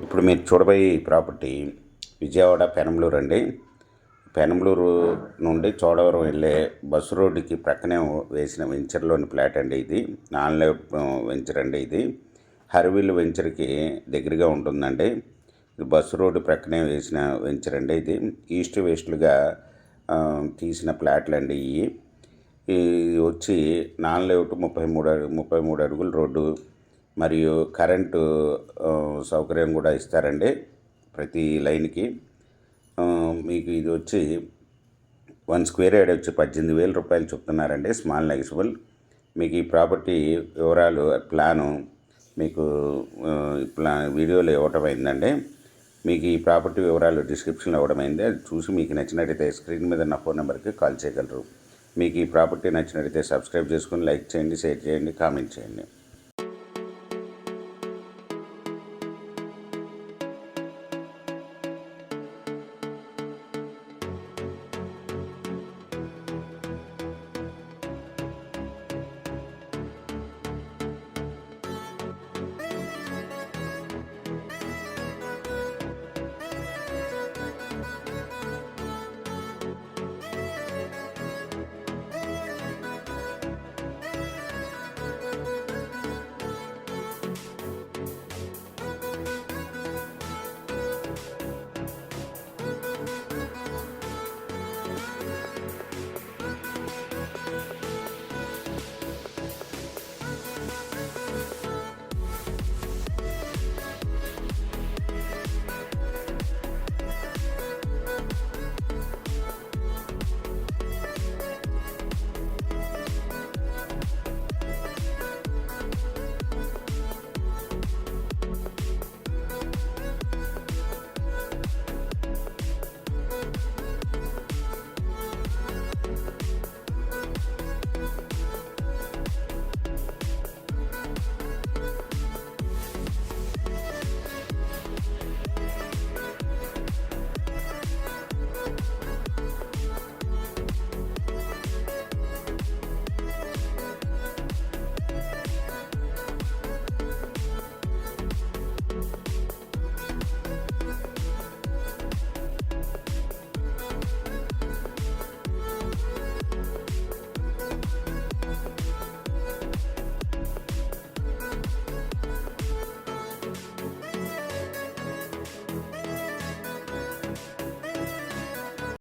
ఇప్పుడు మీరు చూడబోయే ఈ ప్రాపర్టీ విజయవాడ పెనంలూరు అండి. పెనంలూరు నుండి చోడవరం వెళ్ళే బస్సు రోడ్డుకి ప్రక్కనే వేసిన వెంచర్లోని ఫ్లాట్ అండి. ఇది నాన్ లైఫ్ వెంచర్ అండి. ఇది హర్విల్ వెంచర్కి దగ్గరగా ఉంటుందండి. ఇది బస్సు రోడ్డు ప్రక్కనే వేసిన వెంచర్ అండి. ఇది ఈస్ట్ వెస్ట్లుగా తీసిన ఫ్లాట్లు అండి. ఇది వచ్చి నాన్ లేఅవుట్ 33 అడుగుల రోడ్డు మరియు కరెంటు సౌకర్యం కూడా ఇస్తారండి ప్రతి లైన్కి. మీకు ఇది వచ్చి 1 స్క్వేర్ యార్డ్ వచ్చి 18,000 రూపాయలు చెప్తున్నారండి, స్మాల్ నెగిషిబుల్. మీకు ఈ ప్రాపర్టీ వివరాలు ప్లాను మీకు వీడియోలో ఇవ్వటమైందండి. మీకు ఈ ప్రాపర్టీ వివరాలు డిస్క్రిప్షన్లో ఇవ్వడమైంది. అది చూసి మీకు నచ్చినట్టయితే స్క్రీన్ మీద నా ఫోన్ నెంబర్కి కాల్ చేయగలరు. మీకు ఈ ప్రాపర్టీ నచ్చినట్టయితే సబ్స్క్రైబ్ చేసుకుని లైక్ చేయండి, షేర్ చేయండి, కామెంట్ చేయండి.